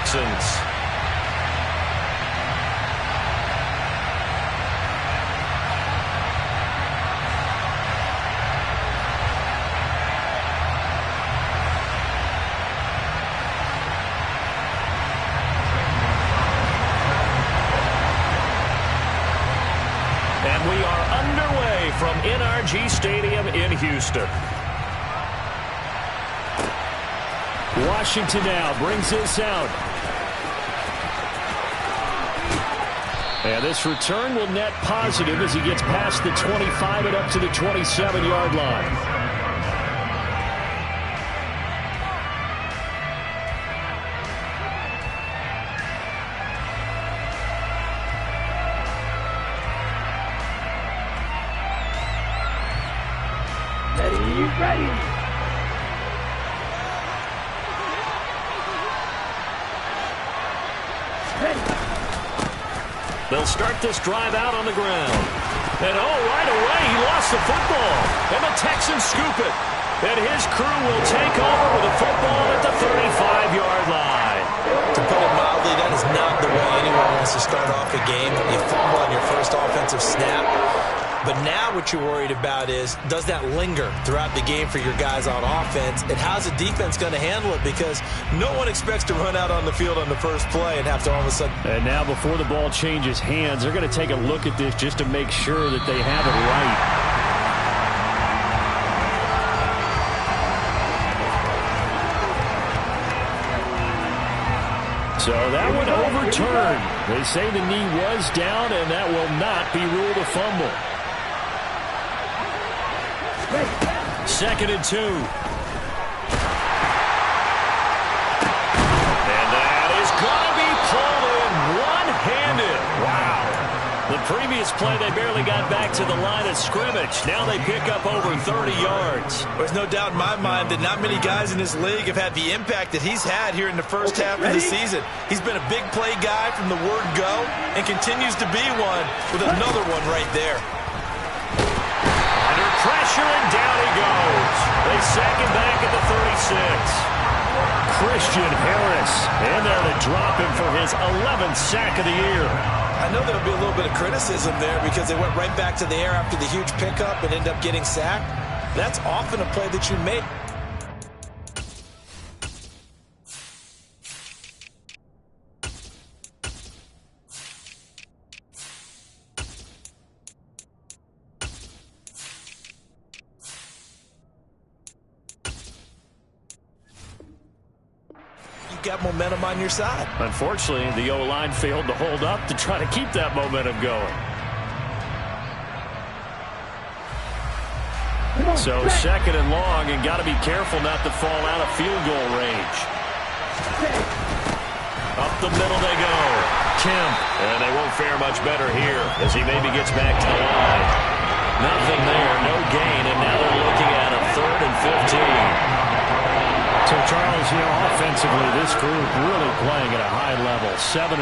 Texans. And we are underway from NRG Stadium in Houston. Washington now brings this out. And this return will net positive as he gets past the 25 and up to the 27-yard line. Ready. They'll start this drive out on the ground. And right away, he lost the football. And the Texans scoop it. And his crew will take over with a football at the 35-yard line. To put it mildly, that is not the way anyone wants to start off a game. You fumble on your first offensive snap. But now what you're worried about is, does that linger throughout the game for your guys on offense? And how's the defense going to handle it? Because no one expects to run out on the field on the first play and have to all of a sudden. And now before the ball changes hands, they're going to take a look at this just to make sure that they have it right. So that one overturned. They say the knee was down, and that will not be ruled a fumble. 2nd and 2. And that is going to be pulled in one-handed. Wow. The previous play, they barely got back to the line of scrimmage. Now they pick up over 30 yards. There's no doubt in my mind that not many guys in this league have had the impact that he's had here in the first half of the season. He's been a big play guy from the word go and continues to be one with another one right there. Pressure, and down he goes. They sack him back at the 36. Christian Harris in there to drop him for his 11th sack of the year. I know there'll be a little bit of criticism there because they went right back to the air after the huge pickup and end up getting sacked. That's often a play that you make. Got momentum on your side. Unfortunately, the O-line failed to hold up to try to keep that momentum going. So 2nd and long, and got to be careful not to fall out of field goal range. Up the middle they go. Kemp. And they won't fare much better here as he maybe gets back to the line. Nothing there, no gain, and now they're looking at a 3rd and 15. So, Charles, offensively, this group really playing at a high level, 7-0.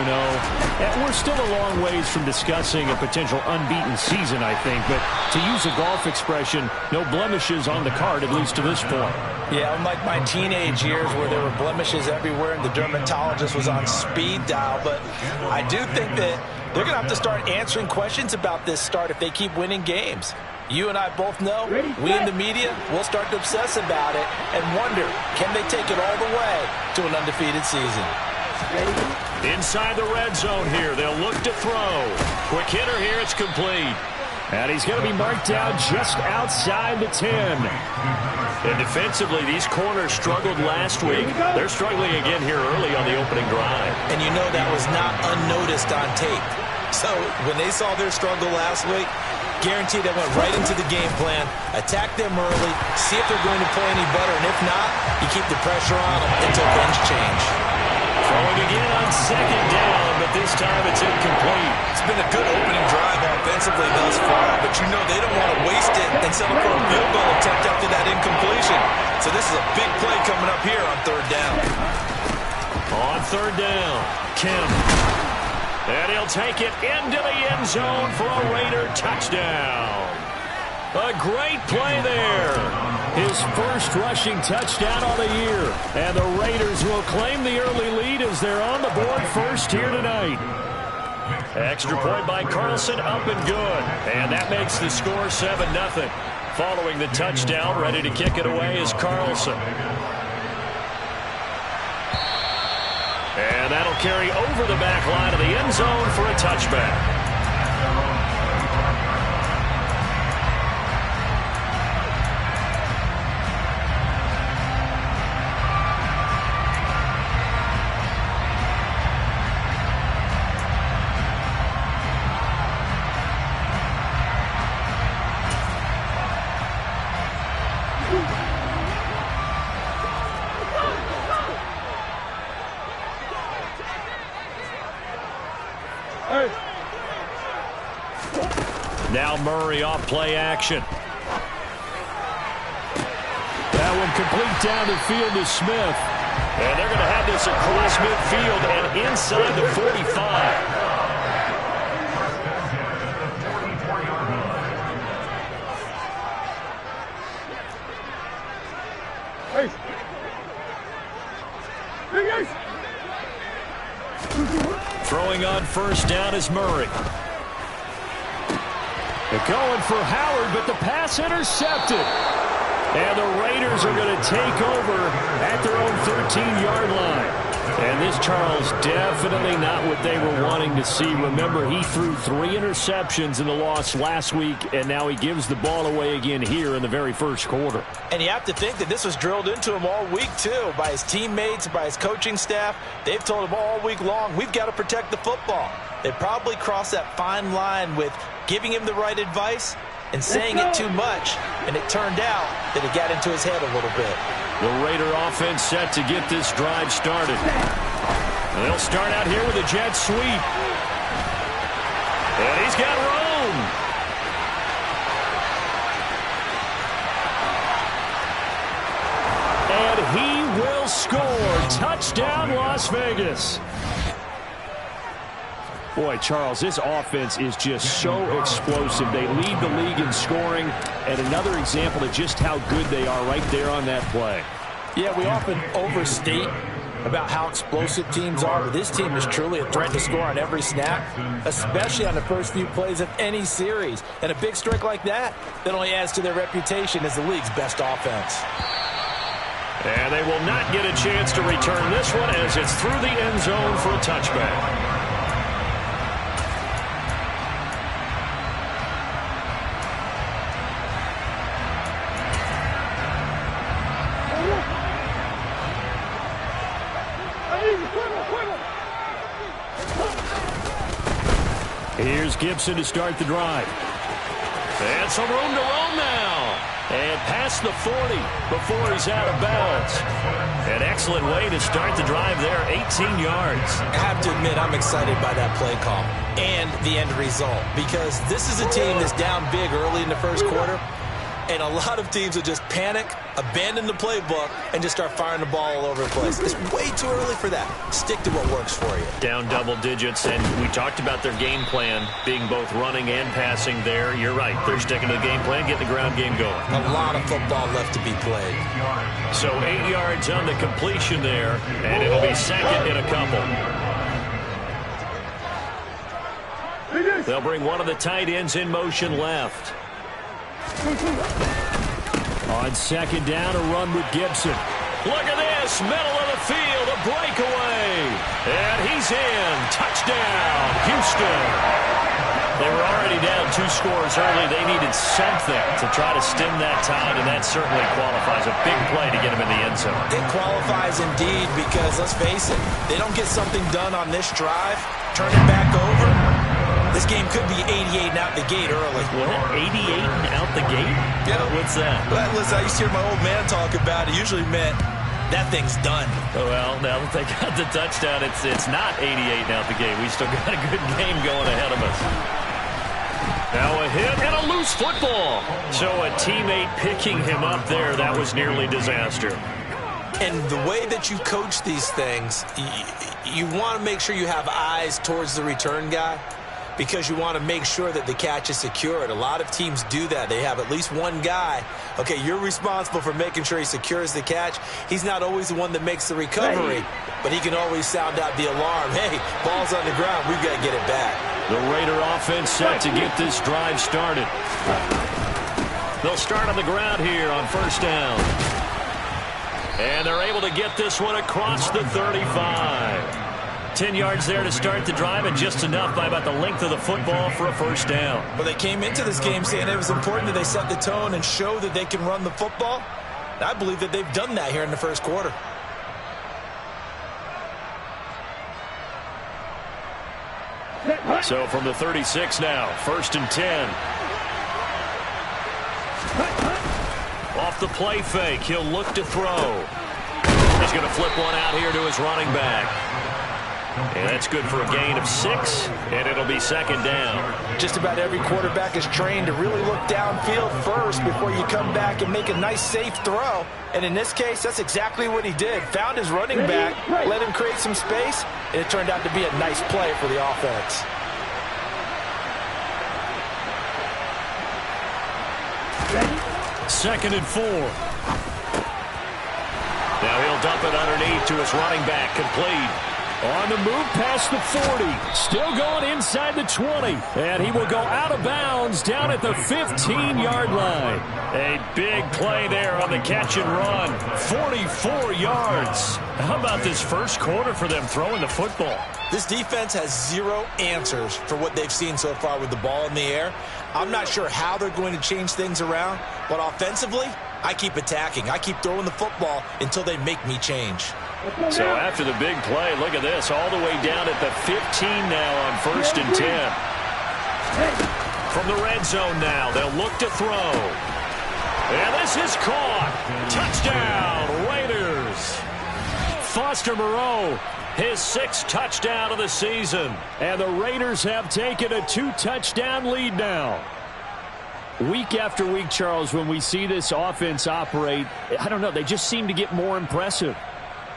And we're still a long ways from discussing a potential unbeaten season, I think. But to use a golf expression, no blemishes on the card, at least to this point. Yeah, unlike my teenage years where there were blemishes everywhere and the dermatologist was on speed dial. But I do think that they're going to have to start answering questions about this start if they keep winning games. You and I both know, we in the media will start to obsess about it and wonder, can they take it all the way to an undefeated season? Inside the red zone here, they'll look to throw. Quick hitter here, it's complete. And he's going to be marked down just outside the 10. And defensively, these corners struggled last week. They're struggling again here early on the opening drive. And you know that was not unnoticed on tape. So when they saw their struggle last week, guaranteed they went right into the game plan, attack them early, see if they're going to play any better, and if not, you keep the pressure on them until things change. Throwing again on 2nd down, but this time it's incomplete. It's been a good opening drive offensively thus far, but you know they don't want to waste it and settle for a field goal attempt after that incompletion. So this is a big play coming up here on 3rd down. On 3rd down, Kemp. And he'll take it into the end zone for a Raider touchdown. A great play there. His first rushing touchdown of the year. And the Raiders will claim the early lead as they're on the board first here tonight. Extra point by Carlson, up and good. And that makes the score 7-0. Following the touchdown, ready to kick it away is Carlson. And that'll carry over the back line of the end zone for a touchback. Now Murray off play action. That one complete down the field to Smith. And they're going to have this across midfield and inside the 45. Throwing on first down is Murray. They're going for Howard, but the pass intercepted. And the Raiders are going to take over at their own 13-yard line. And this, Charles, definitely not what they were wanting to see. Remember, he threw 3 interceptions in the loss last week, and now he gives the ball away again here in the very first quarter. And you have to think that this was drilled into him all week, too, by his teammates, by his coaching staff. They've told him all week long, we've got to protect the football. They probably crossed that fine line with giving him the right advice and saying it too much, and it turned out that it got into his head a little bit. The Raider offense set to get this drive started. They'll start out here with a jet sweep. And he's got room. And he will score. Touchdown, Las Vegas. Boy, Charles, this offense is just so explosive. They lead the league in scoring, and another example of just how good they are right there on that play. Yeah, we often overstate about how explosive teams are, but this team is truly a threat to score on every snap, especially on the first few plays of any series. And a big strike like that only adds to their reputation as the league's best offense. And they will not get a chance to return this one as it's through the end zone for a touchback. Here's Gibson to start the drive. And some room to roam now. And past the 40 before he's out of bounds. An excellent way to start the drive there, 18 yards. I have to admit, I'm excited by that play call and the end result, because this is a team that's down big early in the first quarter, and a lot of teams will just panic, abandon the playbook, and just start firing the ball all over the place. It's way too early for that. Stick to what works for you. Down double digits, and we talked about their game plan being both running and passing there. You're right. They're sticking to the game plan, getting the ground game going. A lot of football left to be played. So 8 yards on the completion there, and it'll be second in a couple. They'll bring one of the tight ends in motion left. On second down, a run with Gibson. Look at this, middle of the field, a breakaway. And he's in. Touchdown, Houston. They were already down 2 scores early. They needed something to try to stem that tide, and that certainly qualifies. A big play to get him in the end zone. It qualifies indeed, because let's face it, they don't get something done on this drive, turn it back over. This game could be 88 and out the gate early. What? 88 and out the gate? Yeah. What's that? Well, listen, I used to hear my old man talk about it. Usually meant that thing's done. Well, now that they got the touchdown, it's not 88 and out the gate. We still got a good game going ahead of us. Now a hit and a loose football. So a teammate picking him up there, that was nearly disaster. And the way that you coach these things, you want to make sure you have eyes towards the return guy. because you want to make sure that the catch is secured. A lot of teams do that. They have at least one guy. Okay, you're responsible for making sure he secures the catch. He's not always the one that makes the recovery, but he can always sound out the alarm. Hey, ball's on the ground. We've got to get it back. The Raider offense set to get this drive started. They'll start on the ground here on first down. And they're able to get this one across the 35. 10 yards there to start the drive, and just enough by about the length of the football for a first down. Well, they came into this game saying it was important that they set the tone and show that they can run the football. And I believe that they've done that here in the first quarter. So from the 36 now, first and 10. Off the play fake, he'll look to throw. He's going to flip one out here to his running back. And that's good for a gain of 6, and it'll be second down. Just about every quarterback is trained to really look downfield first before you come back and make a nice, safe throw. And in this case, that's exactly what he did. Found his running back, let him create some space, and it turned out to be a nice play for the offense. Second and 4. Now he'll dump it underneath to his running back, complete. On the move past the 40. Still going inside the 20. And he will go out of bounds down at the 15-yard line. A big play there on the catch and run. 44 yards. How about this first quarter for them throwing the football? This defense has zero answers for what they've seen so far with the ball in the air. I'm not sure how they're going to change things around, but offensively, I keep attacking. I keep throwing the football until they make me change. So after the big play, look at this, all the way down at the 15 now on first and 10. From the red zone now, they'll look to throw. And this is caught. Touchdown, Raiders. Foster Moreau, his 6th touchdown of the season. And the Raiders have taken a 2-touchdown lead now. Week after week, Charles, when we see this offense operate, I don't know, they just seem to get more impressive.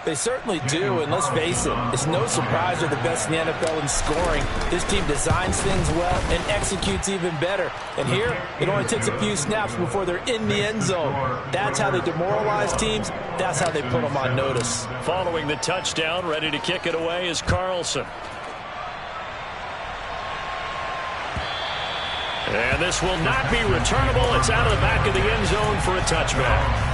They certainly do, and let's face it, it's no surprise they're the best in the NFL in scoring. This team designs things well and executes even better. And here, it only takes a few snaps before they're in the end zone. That's how they demoralize teams. That's how they put them on notice. Following the touchdown, ready to kick it away is Carlson. And this will not be returnable. It's out of the back of the end zone for a touchback.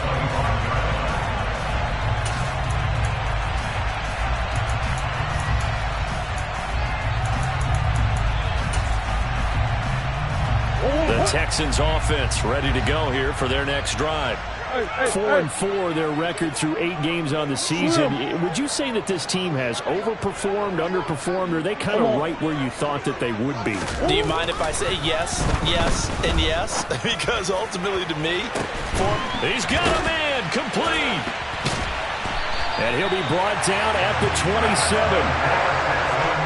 The Texans offense ready to go here for their next drive. 4-4 their record through 8 games on the season. Would you say that this team has overperformed, underperformed, or are they kind of right where you thought that they would be? Do you mind if I say yes, yes, and yes? Because ultimately to me, he's got a man, complete. And he'll be brought down at the 27.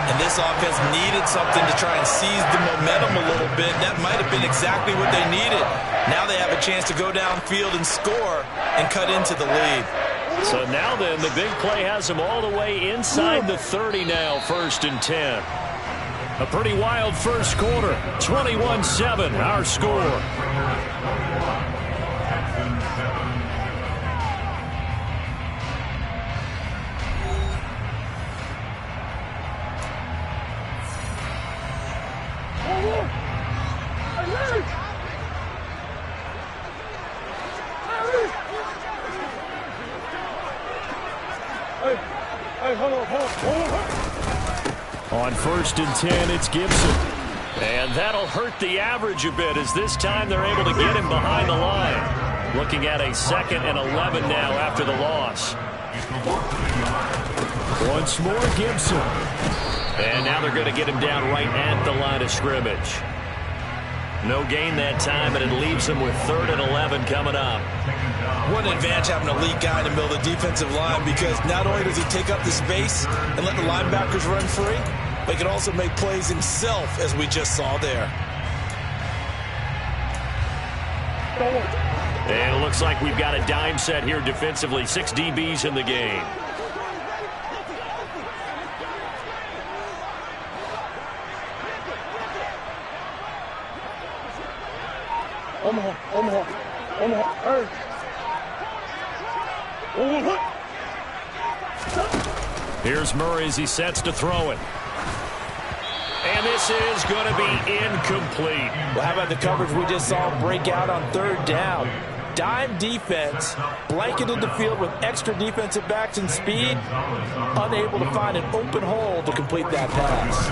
And this offense needed something to try and seize the momentum a little bit. That might have been exactly what they needed. Now they have a chance to go downfield and score and cut into the lead. So now then, the big play has them all the way inside the 30 now, first and 10. A pretty wild first quarter. 21-7, our score. On first and 10, it's Gibson. And that'll hurt the average a bit as this time they're able to get him behind the line. Looking at a 2nd and 11 now after the loss. Once more, Gibson. And now they're going to get him down right at the line of scrimmage. No gain that time, and it leaves them with 3rd and 11 coming up. What an advantage having an elite guy in the middle of the defensive line, because not only does he take up the space and let the linebackers run free, but he can also make plays himself, as we just saw there. And it looks like we've got a dime set here defensively. 6 DBs in the game. Here's Murray as he sets to throw it. And this is going to be incomplete. Well, how about the coverage we just saw break out on third down? Dime defense, blanketed the field with extra defensive backs and speed, unable to find an open hole to complete that pass.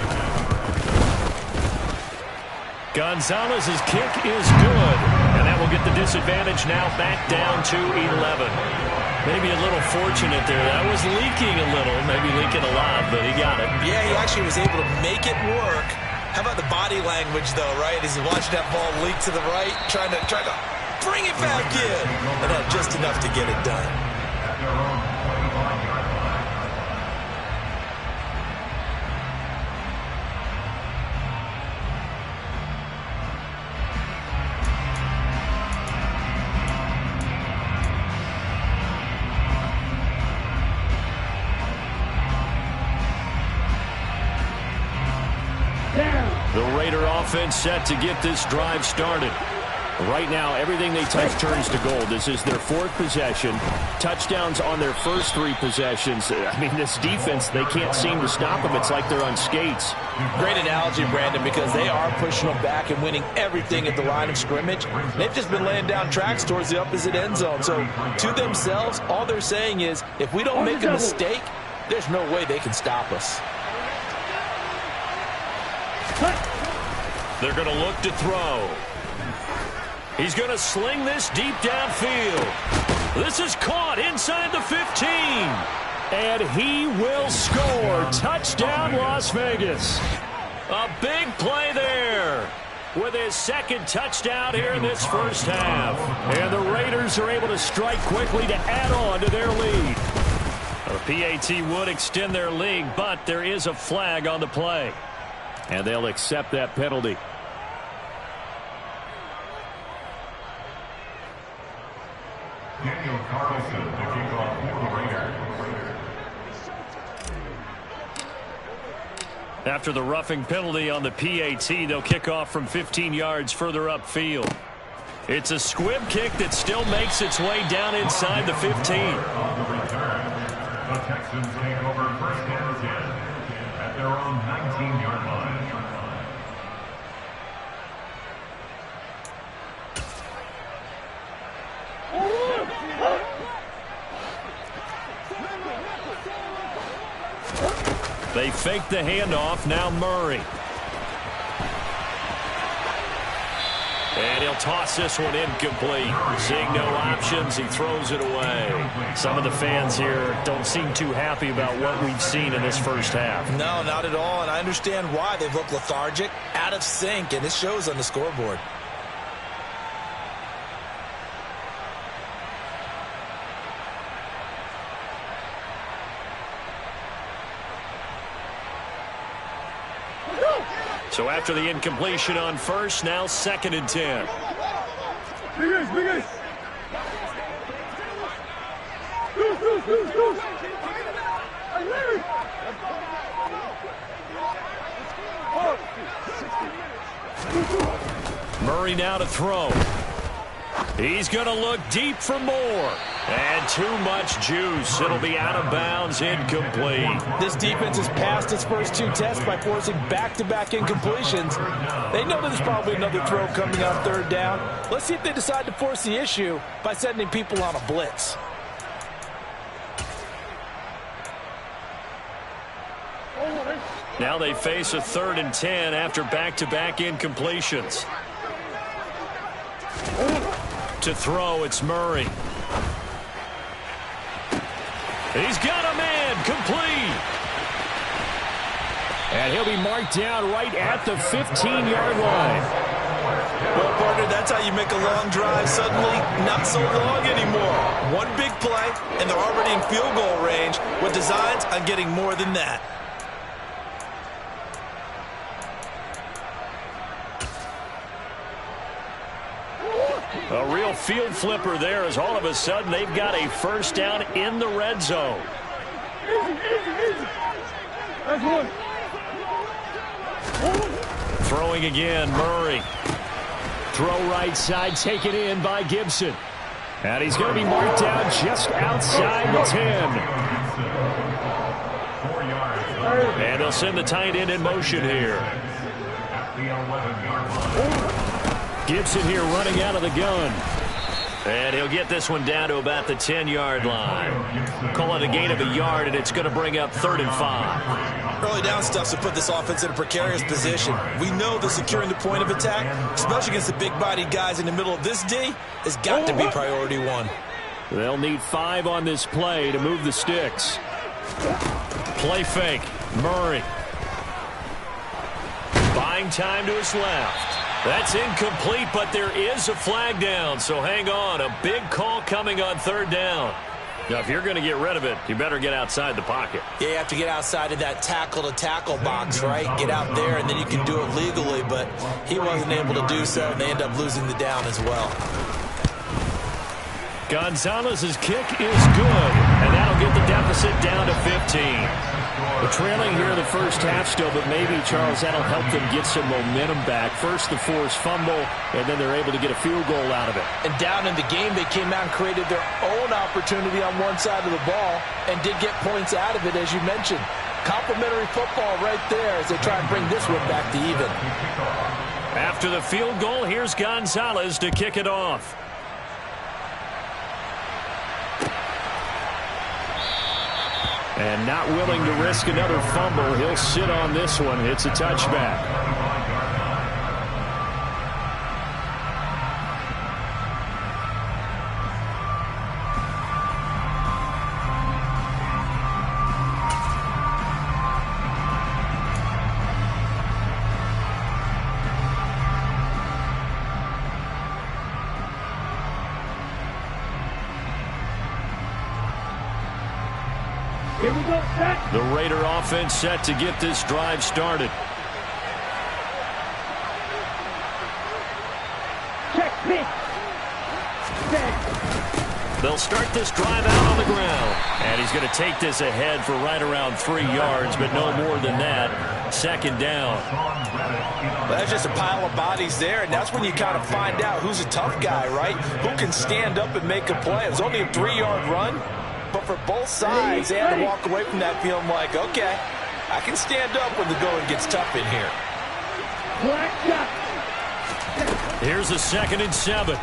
Gonzalez's kick is good, and that will get the disadvantage now back down to 11. Maybe a little fortunate there. That was leaking a little, maybe leaking a lot, but he got it. Yeah, he actually was able to make it work. How about the body language, though, right? As he's watching that ball leak to the right, trying to bring it back in, and had just enough to get it done. The Raider offense set to get this drive started. Right now, everything they touch turns to gold. This is their fourth possession. Touchdowns on their first three possessions. I mean, this defense, they can't seem to stop them. It's like they're on skates. Great analogy, Brandon, because they are pushing them back and winning everything at the line of scrimmage. They've just been laying down tracks towards the opposite end zone. So, to themselves, all they're saying is, if we don't make a mistake, there's no way they can stop us. They're going to look to throw. He's going to sling this deep downfield. This is caught inside the 15. And he will score. Touchdown, Las Vegas. A big play there with his second touchdown here in this first half. And the Raiders are able to strike quickly to add on to their lead. The PAT would extend their lead, but there is a flag on the play. And they'll accept that penalty. After the roughing penalty on the PAT, they'll kick off from 15 yards further upfield. It's a squib kick that still makes its way down inside the 15. The Texans take over first and 10 at their own 19-yard line. They fake the handoff. Now Murray. And he'll toss this one incomplete. Seeing no options, he throws it away. Some of the fans here don't seem too happy about what we've seen in this first half. No, not at all, and I understand why. They've looked lethargic, out of sync, and it shows on the scoreboard. So after the incompletion on first, now second and 10. Murray now to throw. He's going to look deep for more. And too much juice. It'll be out of bounds, incomplete. This defense has passed its first two tests by forcing back-to-back incompletions. They know there's probably another throw coming on third down. Let's see if they decide to force the issue by sending people on a blitz. Now they face a 3rd and 10 after back-to-back incompletions. To throw, it's Murray. He's got a man, complete. And he'll be marked down right at the 15-yard line. Well, partner, that's how you make a long drive suddenly not so long anymore. One big play, and they're already in field goal range with designs on getting more than that. A real field flipper there as all of a sudden they've got a first down in the red zone. Throwing again, Murray. Throw right side, taken in by Gibson. And he's going to be marked down just outside the 10. 4 yards. And they'll send the tight end in motion here. At the 11-yard line. Gibson here running out of the gun. And he'll get this one down to about the 10-yard line. Call it a gain of a yard, and it's going to bring up 3rd and 5. Early down stuff to put this offense in a precarious position. We know that securing the point of attack, especially against the big-bodied guys in the middle of this D, has got to be priority 1. They'll need 5 on this play to move the sticks. Play fake. Murray. Buying time to his left. That's incomplete, but there is a flag down, so hang on. A big call coming on 3rd down. Now, if you're going to get rid of it, you better get outside the pocket. Yeah, you have to get outside of that tackle-to-tackle box, right? Get out there, and then you can do it legally, but he wasn't able to do so, and they end up losing the down as well. Gonzalez's kick is good, and that'll get the deficit down to 15. We're trailing here in the first half still, but maybe, Charles, that'll help them get some momentum back. First, the forced fumble, and then they're able to get a field goal out of it. And down in the game, they came out and created their own opportunity on one side of the ball and did get points out of it, as you mentioned. Complimentary football right there as they try and bring this one back to even. After the field goal, here's Gonzalez to kick it off. And not willing to risk another fumble. He'll sit on this one. It's a touchback. Here we go, set. The Raider offense set to get this drive started. Check pitch. Set. They'll start this drive out on the ground. And he's going to take this ahead for right around 3 yards, but no more than that. 2nd down. Well, that's just a pile of bodies there, and that's when you kind of find out who's a tough guy, right? Who can stand up and make a play. It was only a 3-yard run. But for both sides, they had to walk away from that feeling like, okay, I can stand up when the going gets tough in here. Black shot. Here's a 2nd and 7.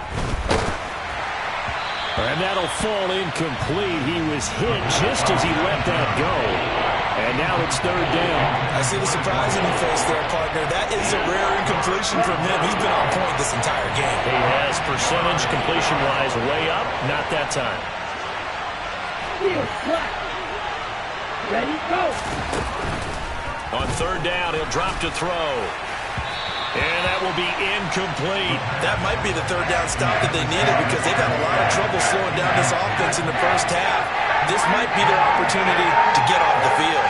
And that'll fall incomplete. He was hit just as he let that go. And now it's 3rd down. I see the surprise in your face there, partner. That is a rare incompletion from him. He's been on point this entire game. He has percentage completion-wise way up. Not that time. Ready, go. On 3rd down, he'll drop to throw. And that will be incomplete. That might be the 3rd down stop that they needed because they've had a lot of trouble slowing down this offense in the first half. This might be their opportunity to get off the field.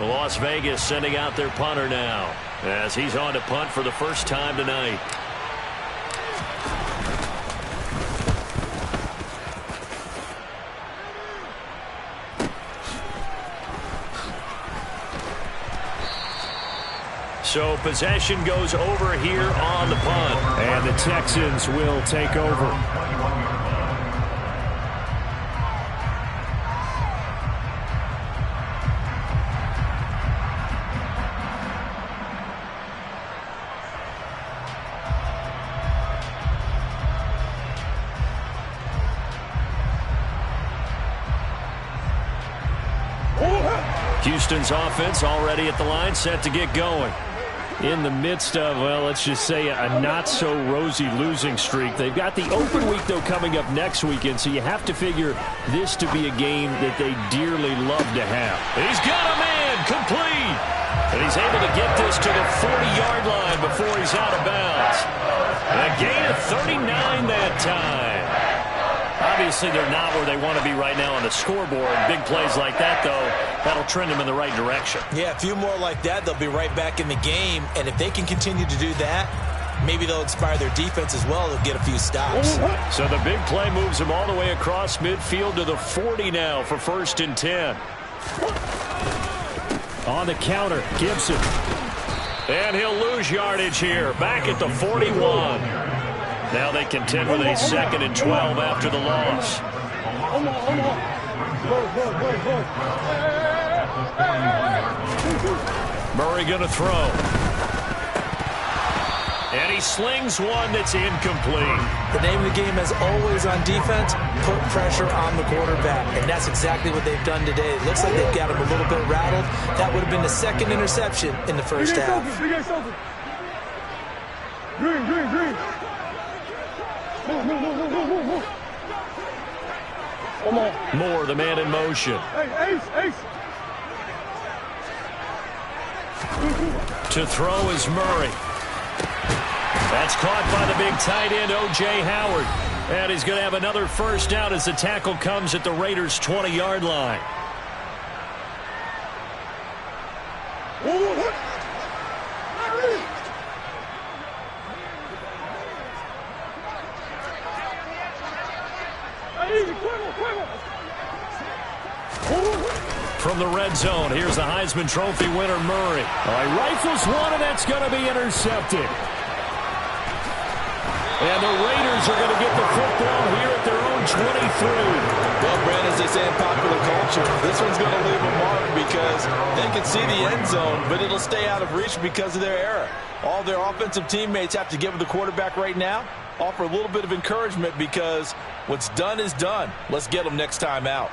Las Vegas sending out their punter now as he's on to punt for the first time tonight. So possession goes over here on the punt. And the Texans will take over. Houston's offense already at the line, set to get going. In the midst of, well, let's just say a not-so-rosy losing streak. They've got the open week, though, coming up next weekend, so you have to figure this to be a game that they dearly love to have. He's got a man, complete! And he's able to get this to the 40-yard line before he's out of bounds. And a gain of 39 that time. Obviously, they're not where they want to be right now on the scoreboard. Big plays like that, though, that'll trend them in the right direction. Yeah, a few more like that, they'll be right back in the game. And if they can continue to do that, maybe they'll inspire their defense as well. They'll get a few stops. So the big play moves them all the way across midfield to the 40 now for 1st and 10. On the counter, Gibson. And he'll lose yardage here. Back at the 41. Now they contend with a 2nd and 12 after the loss. Murray going to throw. And he slings one that's incomplete. The name of the game, as always on defense, put pressure on the quarterback. And that's exactly what they've done today. It looks like they've got him a little bit rattled. That would have been the 2nd interception in the first half. Green. Moore, the man in motion. Ace. To throw is Murray. That's caught by the big tight end, O.J. Howard. And he's going to have another first down as the tackle comes at the Raiders' 20-yard line. From the red zone, here's the Heisman Trophy winner, Murray. He rifles one, and that's going to be intercepted. And the Raiders are going to get the football here at their own 23. Well, Brand, as they say in popular culture, this one's going to leave a mark because they can see the end zone, but it'll stay out of reach because of their error. All their offensive teammates have to give the quarterback right now, offer a little bit of encouragement because what's done is done. Let's get them next time out.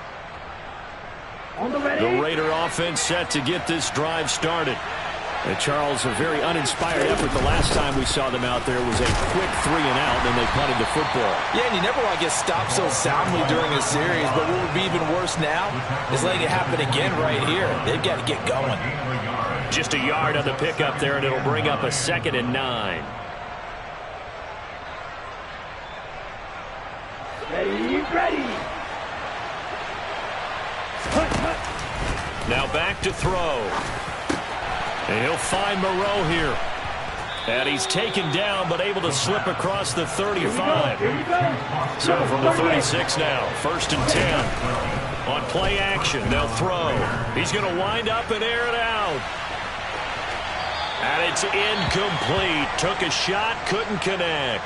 The Raider offense set to get this drive started. And Charles, a very uninspired effort the last time we saw them out there was a quick 3 and out, and they punted the football. Yeah, and you never want to get stopped so soundly during a series, but what would be even worse now is letting it happen again right here. They've got to get going. Just a yard on the pickup there, and it'll bring up a 2nd and 9. Ready. Now back to throw. And he'll find Moreau here. And he's taken down, but able to slip across the 35. So from the 36 now, 1st and 10. On play action, they'll throw. He's going to wind up and air it out. And it's incomplete. Took a shot, couldn't connect.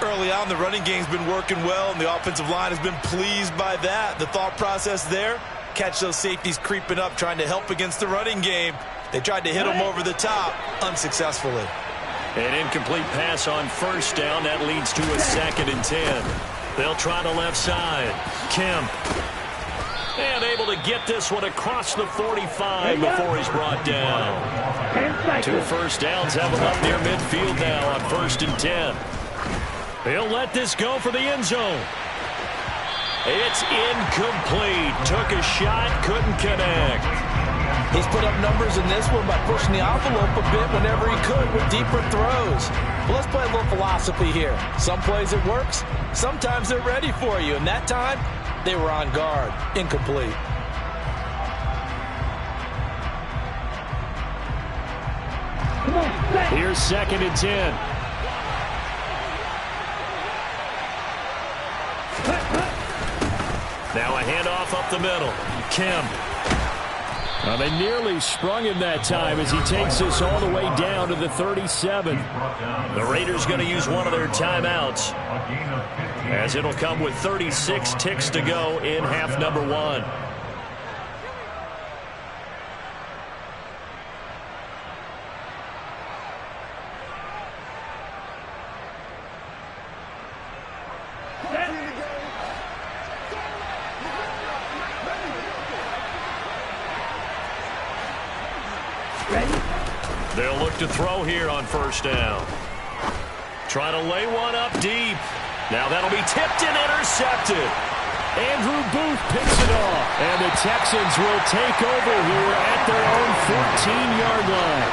Early on, the running game's been working well, and the offensive line has been pleased by that. The thought process there, catch those safeties creeping up, trying to help against the running game. They tried to hit them over the top, unsuccessfully. An incomplete pass on 1st down. That leads to a 2nd and 10. They'll try the left side. Kemp. And able to get this one across the 45 before he's brought down. 2 first downs have him up near midfield now on 1st and 10. He'll let this go for the end zone. It's incomplete. Took a shot, couldn't connect. He's put up numbers in this one by pushing the envelope a bit whenever he could with deeper throws. But let's play a little philosophy here. Some plays it works. Sometimes they're ready for you. And that time, they were on guard. Incomplete. Here's 2nd and 10. Now a handoff up the middle. Kemp. Well, they nearly sprung him that time as he takes this all the way down to the 37. The Raiders going to use one of their timeouts as it'll come with 36 ticks to go in half number 1. They'll look to throw here on 1st down. Try to lay one up deep. Now that'll be tipped and intercepted. Andrew Booth picks it off. And the Texans will take over here at their own 14-yard line.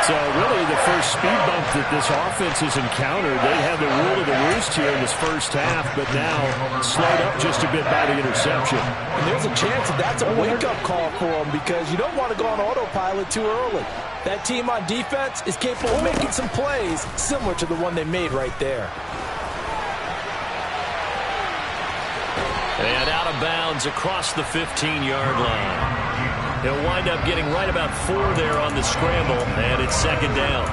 So really the first speed bump that this offense has encountered. They had the rule of the roost here in this first half, but now slowed up just a bit by the interception. And there's a chance that that's a wake-up call for them because you don't want to go on autopilot too early. That team on defense is capable of making some plays similar to the one they made right there. And out of bounds across the 15-yard line. He'll wind up getting right about 4 there on the scramble, and it's second down.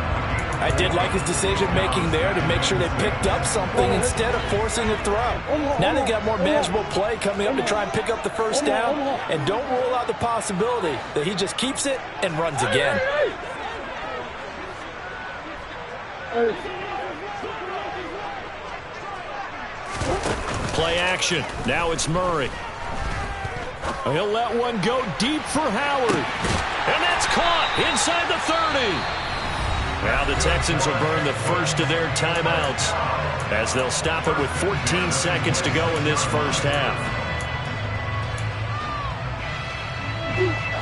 I did like his decision-making there to make sure they picked up something instead of forcing a throw. Now they've got more manageable play coming up to try and pick up the first down, and don't rule out the possibility that he just keeps it and runs again. Play action. Now it's Murray. He'll let one go deep for Howard. And that's caught inside the 30. Now the Texans will burn the first of their timeouts as they'll stop it with 14 seconds to go in this first half.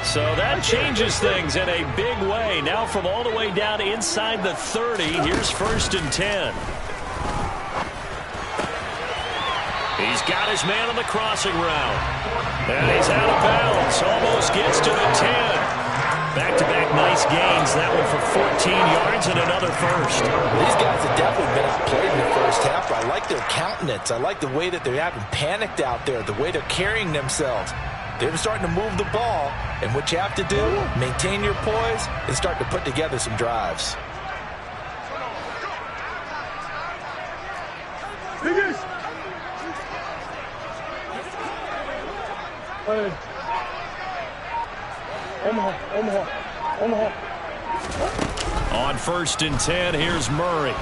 So that changes things in a big way. Now from all the way down inside the 30, here's 1st and 10. He's got his man on the crossing route. And he's out of bounds. Almost gets to the 10. Back-to-back nice gains. That one for 14 yards and another first. These guys have definitely been outplayed in the first half. I like their countenance. I like the way that they haven't panicked out there, the way they're carrying themselves. They're starting to move the ball, and what you have to do, maintain your poise and start to put together some drives. On 1st and 10, here's Murray.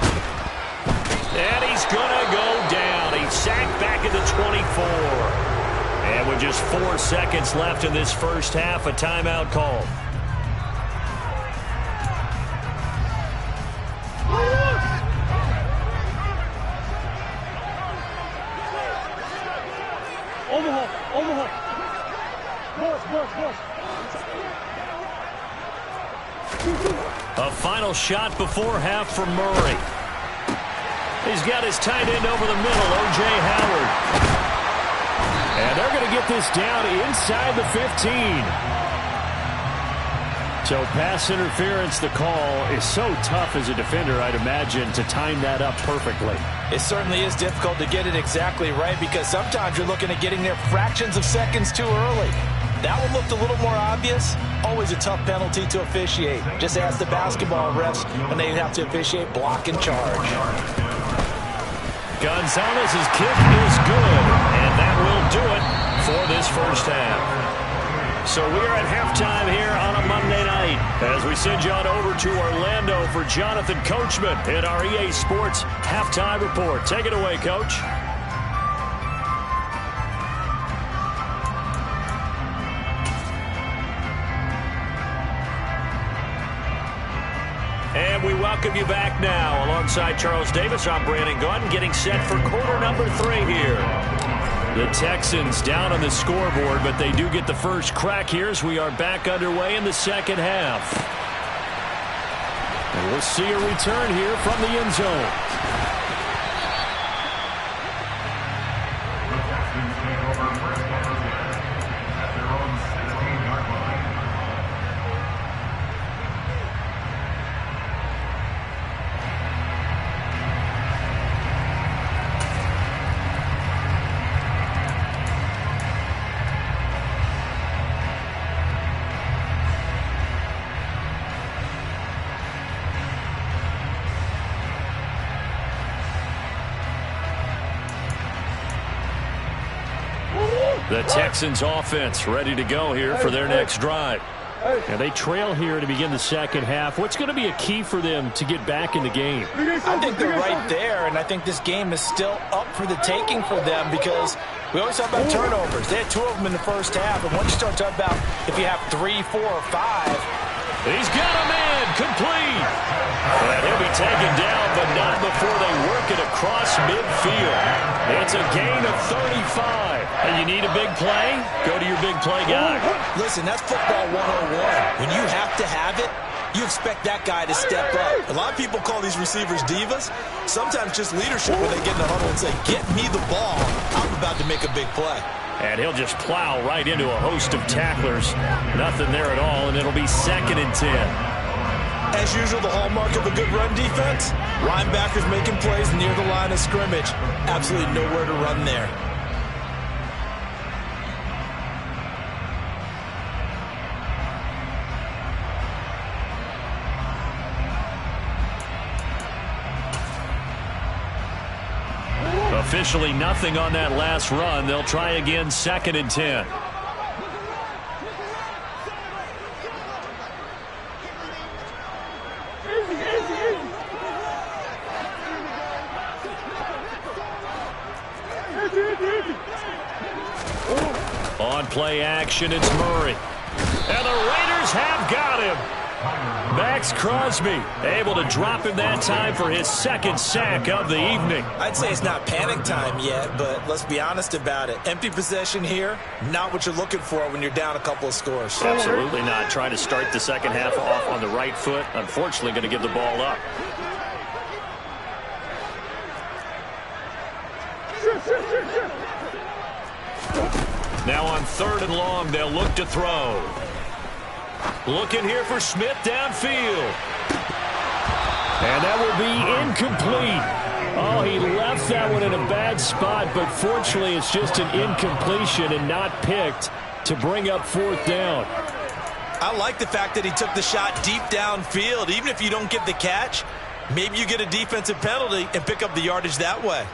And he's going to go down. He's sacked back at the 24. And with just 4 seconds left in this first half, a timeout called. A final shot before half for Murray. He's got his tight end over the middle, O.J. Howard. And they're going to get this down inside the 15. So pass interference, the call is so tough as a defender, I'd imagine, to time that up perfectly. It certainly is difficult to get it exactly right because sometimes you're looking at getting there fractions of seconds too early. That one looked a little more obvious. Always a tough penalty to officiate. Just ask the basketball refs when they have to officiate block and charge. Gonzalez's kick is good, and that will do it for this first half. So we're at halftime here on a Monday night as we send you on over to Orlando for Jonathan Coachman in our EA Sports Halftime Report. Take it away, Coach. And we welcome you back now. Alongside Charles Davis, I'm Brandon Gunn, getting set for quarter number 3 here. The Texans down on the scoreboard, but they do get the first crack here as we are back underway in the second half. And we'll see a return here from the end zone. The Texans take over first down at their own 16-yard line. The Texans offense ready to go here for their next drive. And they trail here to begin the second half. What's going to be a key for them to get back in the game? I think they're right there, and I think this game is still up for the taking for them because we always talk about turnovers. They had 2 of them in the first half, and once you start talking about if you have 3, 4, or 5. He's got a man complete. And he'll be taken down, but not before they work it across midfield. It's a gain of 35. And you need a big play? Go to your big play guy. Listen, that's football 101. When you have to have it, you expect that guy to step up. A lot of people call these receivers divas. Sometimes just leadership when they get in the huddle and say, get me the ball. I'm about to make a big play. And he'll just plow right into a host of tacklers. Nothing there at all, and it'll be 2nd and 10. As usual, the hallmark of a good run defense, linebackers making plays near the line of scrimmage. Absolutely nowhere to run there. Officially nothing on that last run. They'll try again, 2nd and 10. On play action, it's Murray. And the Raiders have got him. Max Crosby able to drop him that time for his 2nd sack of the evening. I'd say it's not panic time yet, but let's be honest about it. Empty possession here, not what you're looking for when you're down a couple of scores. Absolutely not. Trying to start the second half off on the right foot. Unfortunately, going to give the ball up. Now on 3rd and long, they'll look to throw. Looking here for Smith downfield. And that will be incomplete. Oh, he left that one in a bad spot, but fortunately it's just an incompletion and not picked to bring up 4th down. I like the fact that he took the shot deep downfield. Even if you don't get the catch, maybe you get a defensive penalty and pick up the yardage that way.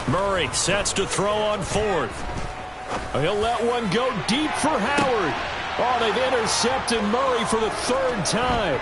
Murray sets to throw on 4th. He'll let one go deep for Howard. Oh, they've intercepted Murray for the 3rd time.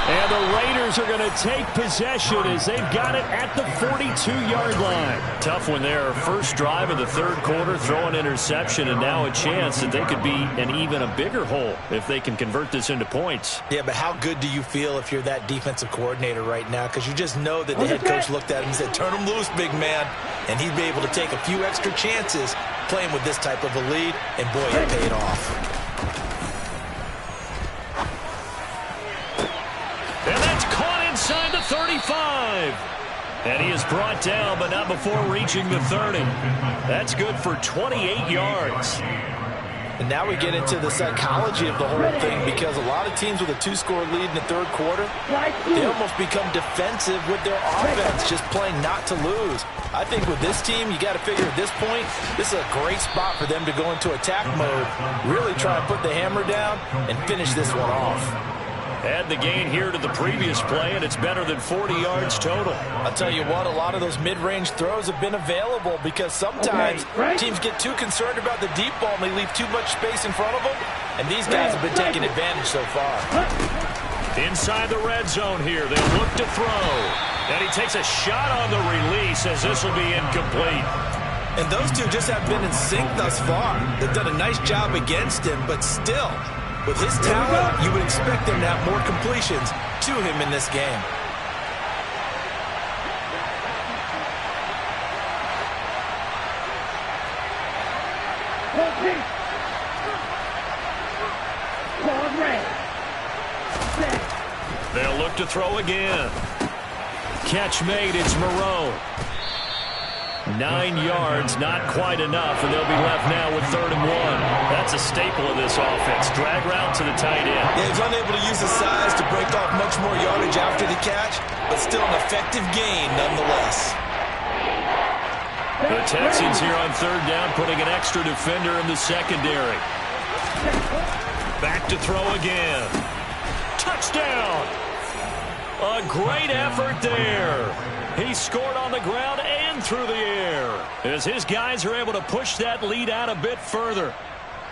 And the Raiders are going to take possession as they've got it at the 42-yard line. Tough one there. First drive of the 3rd quarter, throw an interception, and now a chance that they could be in even a bigger hole if they can convert this into points. Yeah, but how good do you feel if you're that defensive coordinator right now? Because you just know that the head coach looked at him and said, turn him loose, big man. And he'd be able to take a few extra chances playing with this type of a lead, and boy, it paid off. And that's caught inside the 35. And he is brought down, but not before reaching the 30. That's good for 28 yards. And now we get into the psychology of the whole thing, because a lot of teams with a 2-score lead in the 3rd quarter, they almost become defensive with their offense, just playing not to lose. I think with this team, you got to figure at this point, this is a great spot for them to go into attack mode, really try and put the hammer down and finish this one off. Add the gain here to the previous play, and it's better than 40 yards total. I'll tell you what, a lot of those mid-range throws have been available, because sometimes teams get too concerned about the deep ball and they leave too much space in front of them, and these guys have been taking advantage so far. Inside the red zone here, they'll look to throw. And he takes a shot on the release as this will be incomplete. And those two just have been in sync thus far. They've done a nice job against him, but still, with his talent, you would expect them to have more completions to him in this game. They'll look to throw again. Catch made, it's Moreau. 9 yards, not quite enough, and they'll be left now with 3rd and 1. That's a staple of this offense. Drag route to the tight end. Yeah, he's unable to use his size to break off much more yardage after the catch, but still an effective gain nonetheless. The Texans here on 3rd down, putting an extra defender in the secondary. Back to throw again. Touchdown! A great effort there. He scored on the ground and through the air as his guys are able to push that lead out a bit further.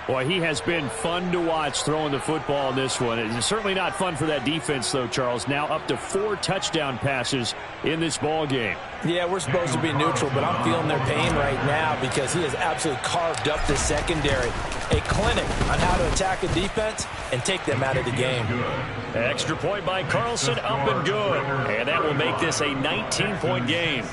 Boy, he has been fun to watch throwing the football in this one. It's certainly not fun for that defense, though, Charles. Now up to 4 touchdown passes in this ball game. Yeah, we're supposed to be neutral, but I'm feeling their pain right now because he has absolutely carved up the secondary. A clinic on how to attack a defense and take them out of the game. Extra point by Carlson, up and good. And that will make this a 19-point game.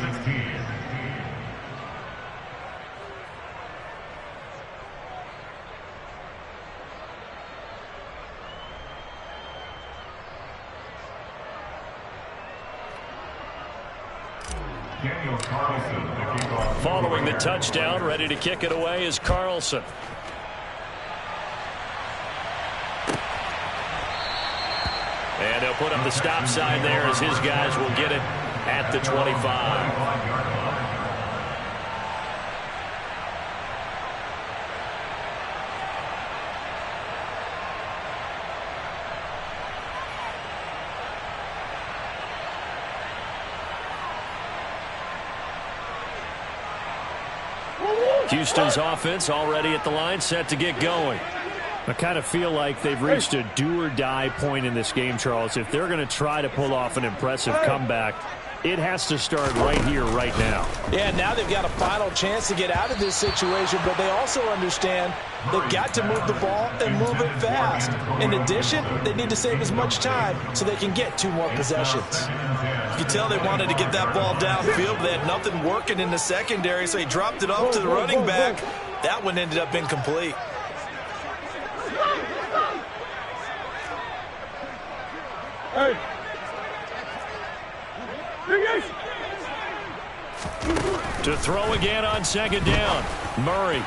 Following the touchdown, ready to kick it away is Carlson. And he'll put up the stop sign there as his guys will get it at the 25. Houston's offense already at the line, set to get going. I kind of feel like they've reached a do-or-die point in this game, Charles. If they're going to try to pull off an impressive comeback, it has to start right here, right now. Yeah, now they've got a final chance to get out of this situation, but they also understand they've got to move the ball and move it fast. In addition, they need to save as much time so they can get 2 more possessions. You can tell they wanted to get that ball downfield, but they had nothing working in the secondary, so he dropped it off to the running back. That one ended up incomplete. Hey. To throw again on second down. Murray.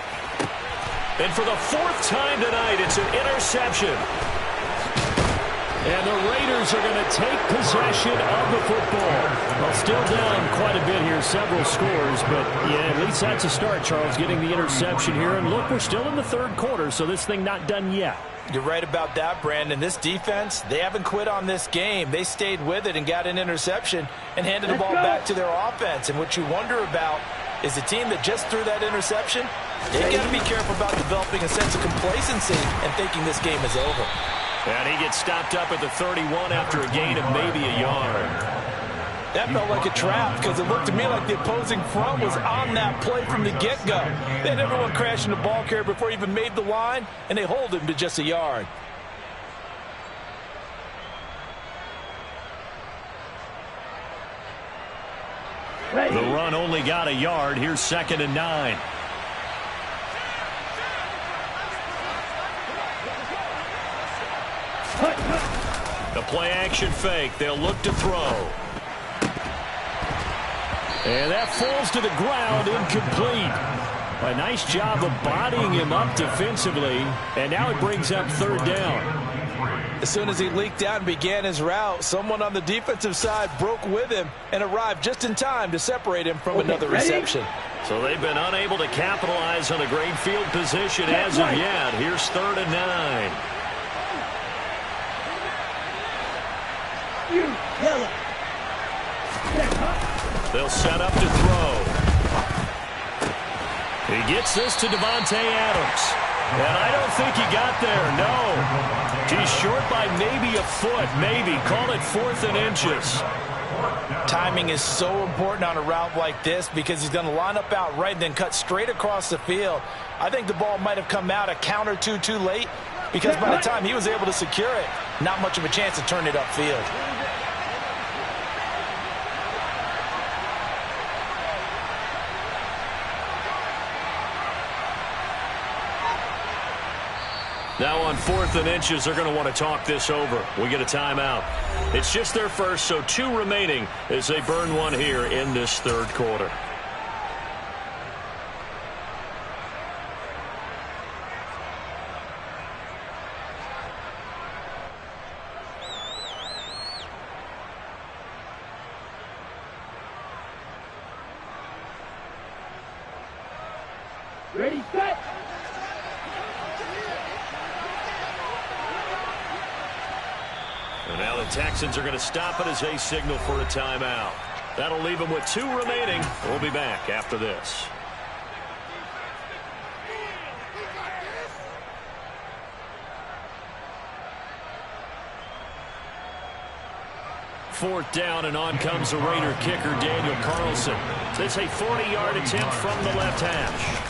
And for the 4th time tonight, it's an interception. And the Raiders are going to take possession of the football. Well, still down quite a bit here, several scores, but yeah, at least that's a start, Charles, getting the interception here. And look, we're still in the 3rd quarter, so this thing not done yet. You're right about that, Brandon. This defense, they haven't quit on this game. They stayed with it and got an interception and handed the ball back to their offense. And what you wonder about is the team that just threw that interception, they've got to be careful about developing a sense of complacency and thinking this game is over. And he gets stopped up at the 31 after a gain of maybe a yard. That felt like a trap because it looked to me like the opposing front was on that play from the get-go. They had everyone crashing the ball carrier before he even made the line, and they hold him to just a yard. The run only got a yard. Here's 2nd and 9. The play action fake. They'll look to throw. And that falls to the ground, incomplete. A nice job of bodying him up defensively, and now it brings up 3rd down. As soon as he leaked out and began his route, someone on the defensive side broke with him and arrived just in time to separate him from another reception. So they've been unable to capitalize on a great field position as of yet. Here's 3rd and 9. They'll set up to throw. He gets this to Devontae Adams. And I don't think he got there, no. He's short by maybe a foot, maybe. Call it 4th and inches. Timing is so important on a route like this because he's going to line up out right and then cut straight across the field. I think the ball might have come out a count or two too late because by the time he was able to secure it, not much of a chance to turn it upfield. Now on 4th and inches, they're going to want to talk this over. We get a timeout. It's just their first, so 2 remaining as they burn one here in this 3rd quarter. Ready, set. And now the Texans are going to stop it as they signal for a timeout. That'll leave them with 2 remaining. We'll be back after this. Fourth down, and on comes the Raider kicker, Daniel Carlson. It's a 40-yard attempt from the left hash.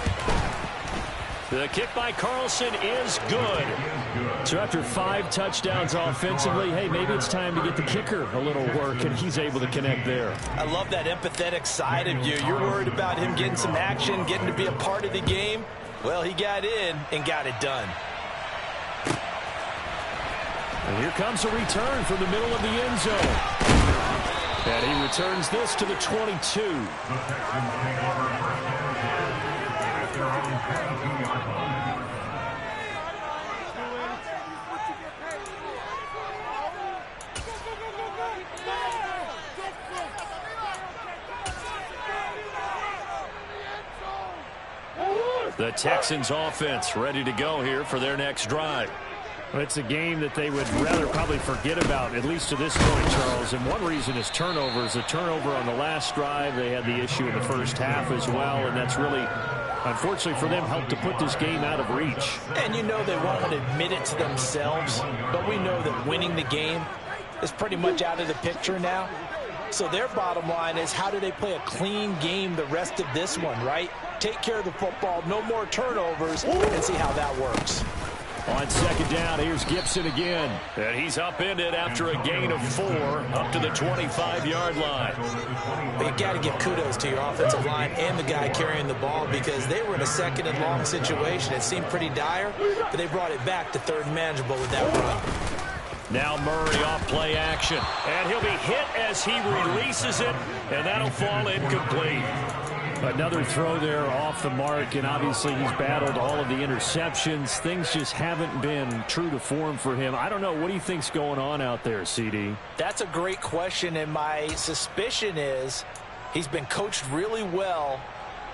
The kick by Carlson is good. So after 5 touchdowns offensively, hey, maybe it's time to get the kicker a little work, and he's able to connect there. I love that empathetic side of you. You're worried about him getting some action, getting to be a part of the game. Well, he got in and got it done. And here comes a return from the middle of the end zone. And he returns this to the 22. The Texans offense ready to go here for their next drive. Well, it's a game that they would rather probably forget about, at least to this point, Charles. And one reason is turnovers. A turnover on the last drive. They had the issue in the first half as well, and that's really, unfortunately for them, helped to put this game out of reach. And you know they won't admit it to themselves, but we know that winning the game is pretty much out of the picture now. So their bottom line is, how do they play a clean game the rest of this one, right? Take care of the football, no more turnovers, and see how that works. On second down, here's Gibson again. And he's upended after a gain of 4 up to the 25-yard line. But you got to give kudos to your offensive line and the guy carrying the ball, because they were in a second and long situation. It seemed pretty dire, but they brought it back to third and manageable with that run. Now Murray off play action. And he'll be hit as he releases it, and that'll fall incomplete. Another throw there off the mark, and obviously he's battled all of the interceptions. Things just haven't been true to form for him. I don't know. What do you think's going on out there, CD? That's a great question, and my suspicion is he's been coached really well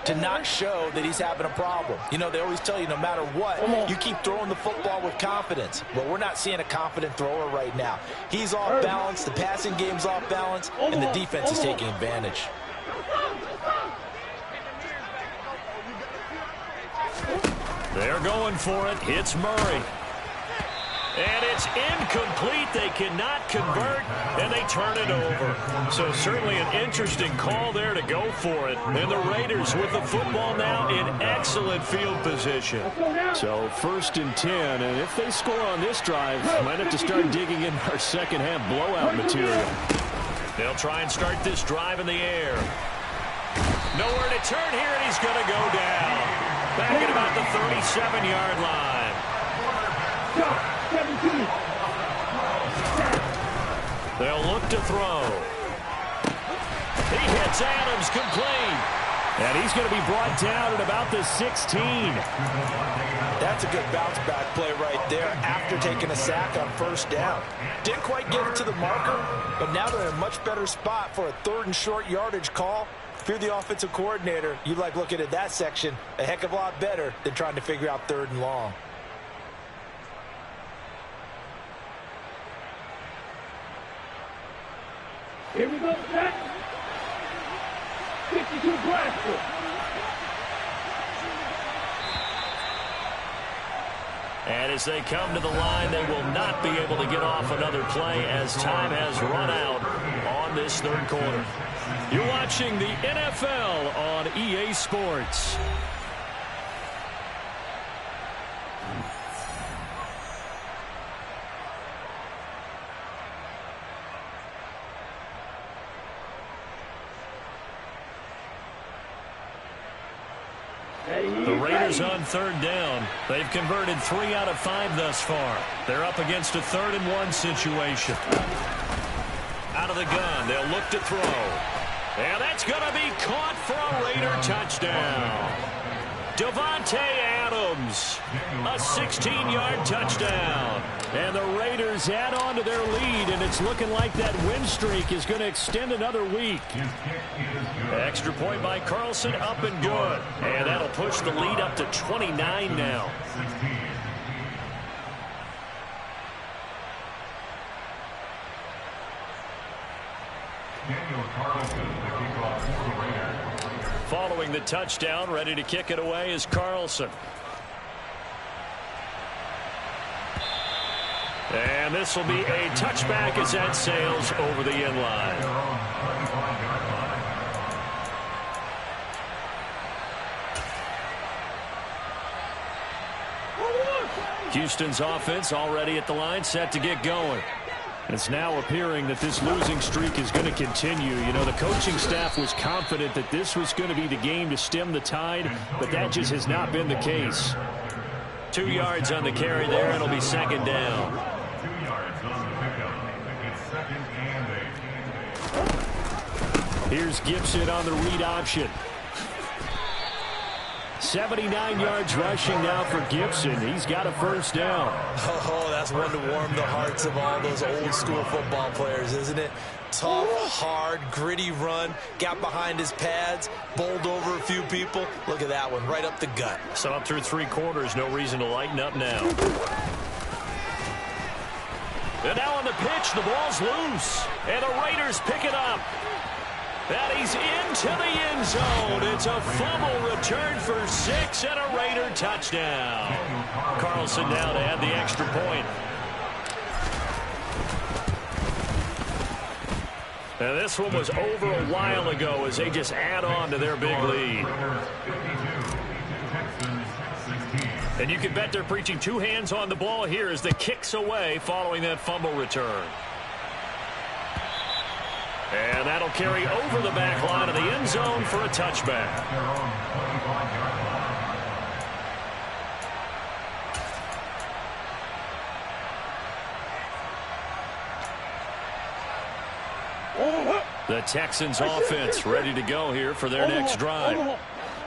to not show that he's having a problem. You know, they always tell you no matter what, you keep throwing the football with confidence. Well, we're not seeing a confident thrower right now. He's off balance, the passing game's off balance, and the defense is taking advantage. They're going for it. It's Murray. And it's incomplete. They cannot convert, and they turn it over. So certainly an interesting call there to go for it. And the Raiders with the football now in excellent field position. So 1st and 10, and if they score on this drive, might have to start digging in our second half blowout material. They'll try and start this drive in the air. Nowhere to turn here, and he's going to go down. Back at about the 37-yard line. They'll look to throw. He hits Adams complete. And he's going to be brought down at about the 16. That's a good bounce-back play right there after taking a sack on 1st down. Didn't quite get it to the marker, but now they're in a much better spot for a 3rd and short yardage call. If you're the offensive coordinator, you like looking at that section a heck of a lot better than trying to figure out 3rd and long. Here we go, Jack. 62 Glasgow. And as they come to the line, they will not be able to get off another play as time has run out on this 3rd quarter. You're watching the NFL on EA Sports. The Raiders on 3rd down. They've converted 3 out of 5 thus far. They're up against a 3rd and 1 situation. Out of the gun, they'll look to throw. And that's going to be caught for a Raider touchdown. Devontae Adams, a 16-yard touchdown. And the Raiders add on to their lead, and it's looking like that win streak is going to extend another week. Extra point by Carlson, up and good. And that'll push the lead up to 29 now. Following the touchdown, ready to kick it away is Carlson. And this will be a touchback as that sails over the end line. Houston's offense already at the line, set to get going. It's now appearing that this losing streak is going to continue. You know, the coaching staff was confident that this was going to be the game to stem the tide, but that just has not been the case. 2 yards on the carry there, and it'll be 2nd down. 2 yards on the pickup. It's 2nd and 8. Here's Gibson on the read option. 79 yards rushing now for Gibson. He's got a first down. Oh, that's one to warm the hearts of all those old school football players, isn't it? Tough, hard, gritty run. Got behind his pads, bowled over a few people. Look at that one, right up the gut. So up through 3 quarters, no reason to lighten up now. And now on the pitch, the ball's loose. And the Raiders pick it up. And he's into the end zone. It's a fumble return for 6 and a Raider touchdown. Carlson now to add the extra point. And this one was over a while ago as they just add on to their big lead. And you can bet they're preaching 2 hands on the ball here as the kick's away following that fumble return. And that'll carry over the back line of the end zone for a touchback. The Texans offense ready to go here for their next drive.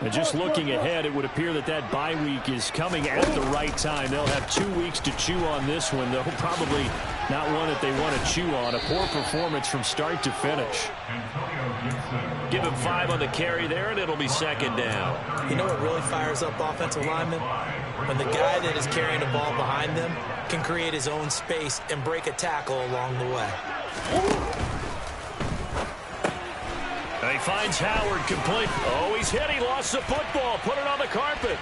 And just looking ahead, it would appear that that bye week is coming at the right time. They'll have 2 weeks to chew on this one, though probably not one that they want to chew on. A poor performance from start to finish. Give him 5 on the carry there, and it'll be second down. You know what really fires up offensive linemen? When the guy that is carrying the ball behind them can create his own space and break a tackle along the way. He finds Howard complete. Oh, he's hit. He lost the football. Put it on the carpet.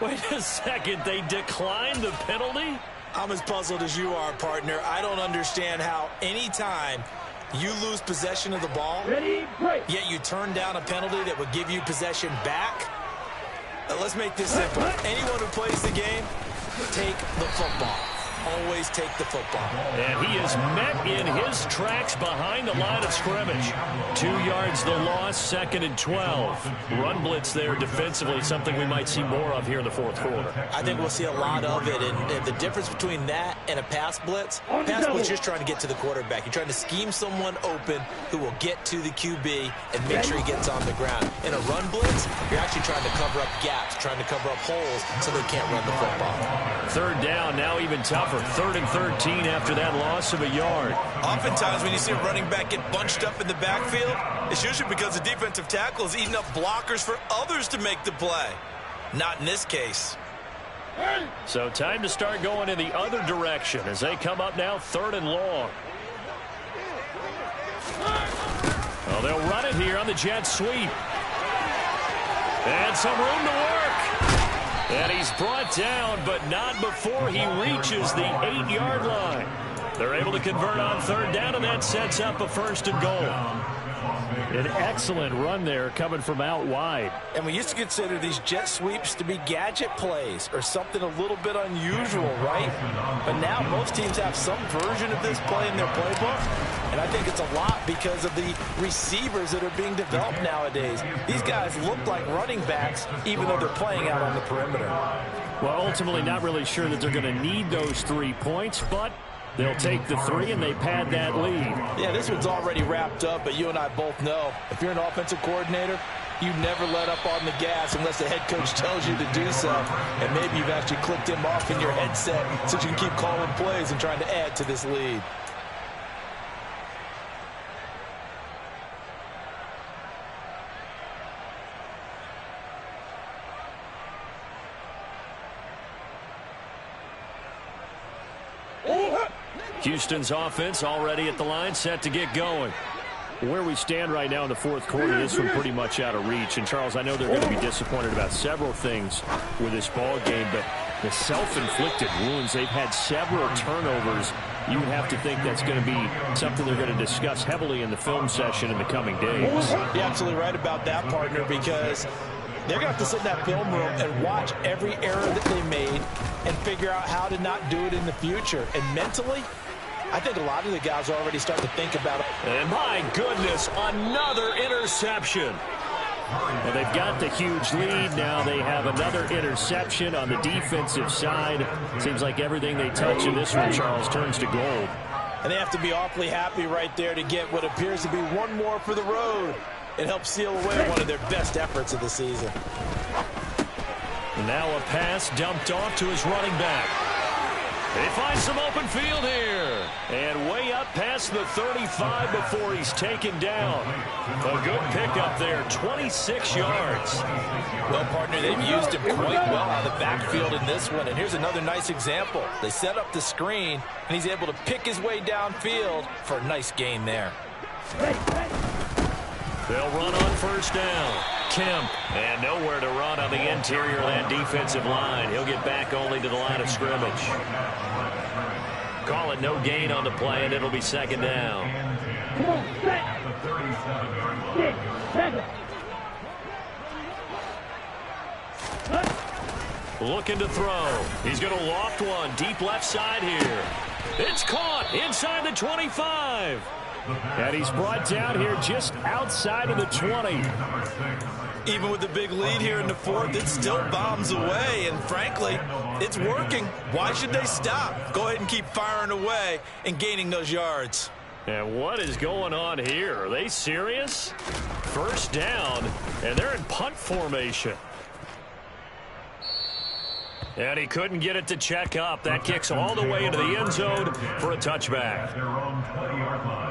Wait a second. They declined the penalty? I'm as puzzled as you are, partner. I don't understand how any time you lose possession of the ball, yet you turn down a penalty that would give you possession back. Let's make this simple. Anyone who plays the game, take the football. Always take the football. And he is met in his tracks behind the line of scrimmage. 2 yards the loss, 2nd and 12. Run blitz there defensively, something we might see more of here in the 4th quarter. I think we'll see a lot of it. And the difference between that and a pass blitz just trying to get to the quarterback. You're trying to scheme someone open who will get to the QB and make sure he gets on the ground. In a run blitz, you're actually trying to cover up gaps, trying to cover up holes so they can't run the football. 3rd down, now even tougher. 3rd and 13 after that loss of a yard. Oftentimes when you see a running back get bunched up in the backfield, it's usually because the defensive tackle is eating up blockers for others to make the play. Not in this case. So time to start going in the other direction as they come up now 3rd and long. Well, they'll run it here on the jet sweep. And some room to work. And he's brought down, but not before he reaches the 8-yard line. They're able to convert on 3rd down, and that sets up a 1st and goal. An excellent run there coming from out wide. And we used to consider these jet sweeps to be gadget plays or something a little bit unusual, right? But now most teams have some version of this play in their playbook. And I think it's a lot because of the receivers that are being developed nowadays. These guys look like running backs even though they're playing out on the perimeter. Well, ultimately not really sure that they're going to need those 3 points, but they'll take the 3 and they pad that lead. Yeah, this one's already wrapped up, but you and I both know if you're an offensive coordinator, you never let up on the gas unless the head coach tells you to do so. And maybe you've actually clicked him off in your headset so you can keep calling plays and trying to add to this lead. Houston's offense already at the line, set to get going. Where we stand right now in the 4th quarter, this one pretty much out of reach. And, Charles, I know they're going to be disappointed about several things with this ball game, but the self-inflicted wounds, they've had several turnovers. You would have to think that's going to be something they're going to discuss heavily in the film session in the coming days. You're absolutely right about that, partner, because they're going to have to sit in that film room and watch every error that they made and figure out how to not do it in the future. And mentally, I think a lot of the guys are already starting to think about it. And my goodness, another interception. Well, they've got the huge lead. Now they have another interception on the defensive side. Seems like everything they touch in this one, Charles, turns to gold. And they have to be awfully happy right there to get what appears to be one more for the road. It helps seal away one of their best efforts of the season. Now a pass dumped off to his running back. He finds some open field here. And way up past the 35 before he's taken down. A good pickup there, 26 yards. Well, partner, they've used him quite well out of the backfield in this one. And here's another nice example. They set up the screen, and he's able to pick his way downfield for a nice gain there. They'll run on first down. Kemp, and nowhere to run on the interior of that defensive line. He'll get back only to the line of scrimmage. Call it no gain on the play, and it'll be second down. Come on, set. 6, 7. Looking to throw. He's going to loft one deep left side here. It's caught inside the 25. And he's brought down here just outside of the 20. Even with the big lead here in the fourth, it still bombs away. And frankly, it's working. Why should they stop? Go ahead and keep firing away and gaining those yards. And what is going on here? Are they serious? First down, and they're in punt formation. And he couldn't get it to check up. That kicks all the way into the end zone for a touchback. Their own 20-yard line.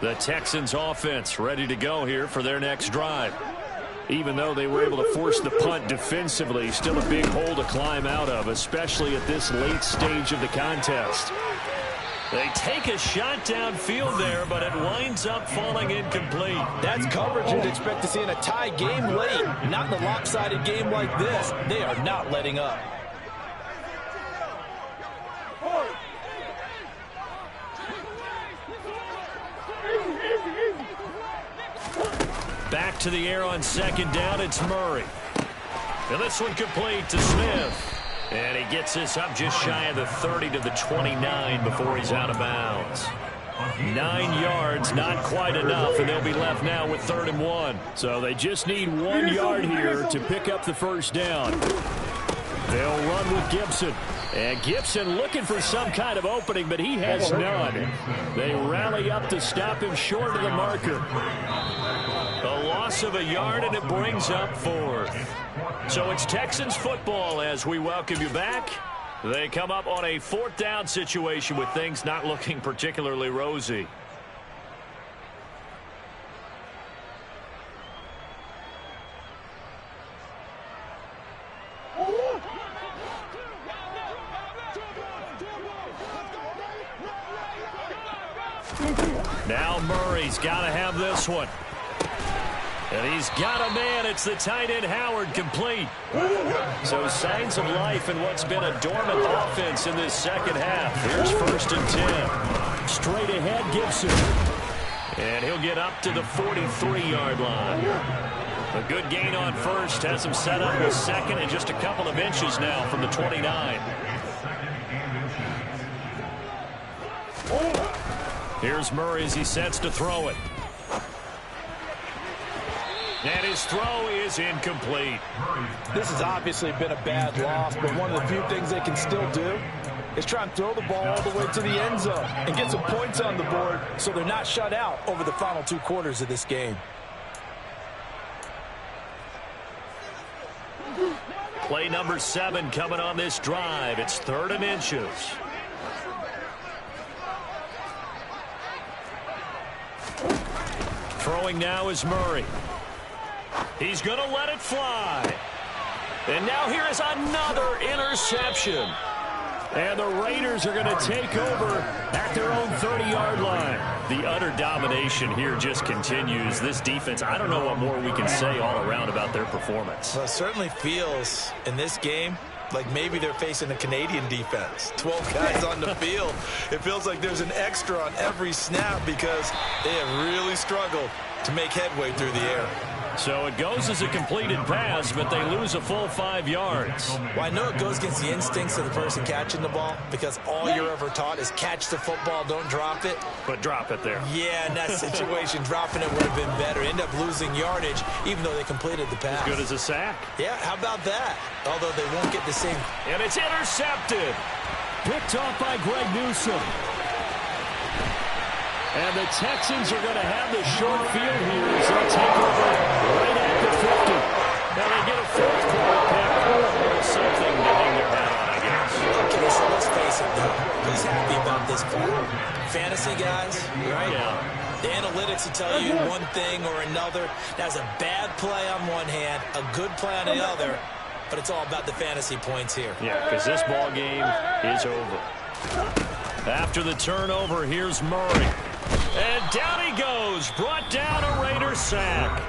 The Texans offense ready to go here for their next drive. Even though they were able to force the punt defensively, still a big hole to climb out of, especially at this late stage of the contest. They take a shot downfield there, but it winds up falling incomplete. That's coverage you'd expect to see in a tie game late. Not in a lopsided game like this. They are not letting up. Back to the air on second down, it's Murray. And this one complete to Smith. And he gets this up just shy of the 30 to the 29 before he's out of bounds. 9 yards, not quite enough, and they'll be left now with 3rd and 1. So they just need 1 yard here to pick up the first down. They'll run with Gibson. And Gibson looking for some kind of opening, but he has none. They rally up to stop him short of the marker. A loss of a yard, and it brings up 4th. So it's Texans football as we welcome you back. They come up on a 4th down situation with things not looking particularly rosy. Now Murray's got to have this one. And he's got a man. It's the tight end Howard, complete. So signs of life in what's been a dormant offense in this second half. Here's 1st and 10. Straight ahead, Gibson. And he'll get up to the 43-yard line. A good gain on first. Has him set up with 2nd and just a couple of inches now from the 29. Here's Murray as he sets to throw it. And his throw is incomplete. This has obviously been a bad loss, but one of the few things they can still do is try and throw the ball all the way to the end zone and get some points on the board so they're not shut out over the final 2 quarters of this game. Play number 7 coming on this drive. It's 3rd and inches. Throwing now is Murray. He's going to let it fly. And now here is another interception. And the Raiders are going to take over at their own 30-yard line. The utter domination here just continues. This defense, I don't know what more we can say all around about their performance. Well, it certainly feels in this game like maybe they're facing a Canadian defense. 12 guys on the field. It feels like there's an extra on every snap because they have really struggled to make headway through the air. So it goes as a completed pass, but they lose a full 5 yards. Well, I know it goes against the instincts of the person catching the ball because all you're ever taught is catch the football, don't drop it. But drop it there. Yeah, in that situation, dropping it would have been better. End up losing yardage, even though they completed the pass. As good as a sack. Yeah, how about that? Although they won't get the same. And it's intercepted. Picked off by Greg Newsome. And the Texans are going to have the short field here as they'll take over right at the 50. Now they get a fourth quarter pick. Something to hang their hat on, I guess. Okay, so let's face it, though. Who's happy about this play? Fantasy guys, right? Yeah. The analytics will tell you one thing or another. That's a bad play on one hand, a good play on the other, but it's all about the fantasy points here. Yeah, because this ball game is over. After the turnover, here's Murray. And down he goes, brought down a Raider sack.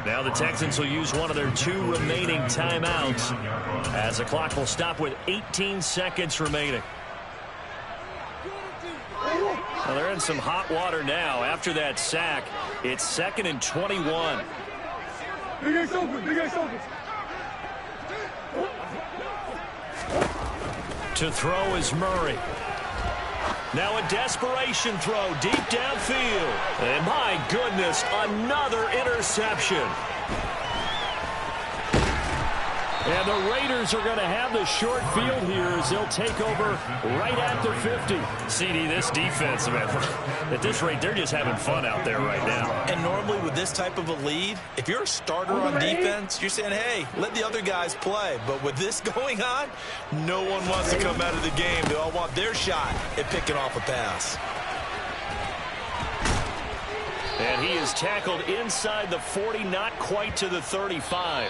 Now the Texans will use one of their 2 remaining timeouts as the clock will stop with 18 seconds remaining. Well, they're in some hot water now. After that sack, it's 2nd and 21. To throw is Murray. Now a desperation throw deep downfield. And my goodness, another interception. And the Raiders are going to have the short field here as they'll take over right at the 50. CD, this defense, man, at this rate, they're just having fun out there right now. And normally with this type of a lead, if you're a starter on defense, you're saying, hey, let the other guys play. But with this going on, no one wants to come out of the game. They all want their shot at picking off a pass. And he is tackled inside the 40, not quite to the 35.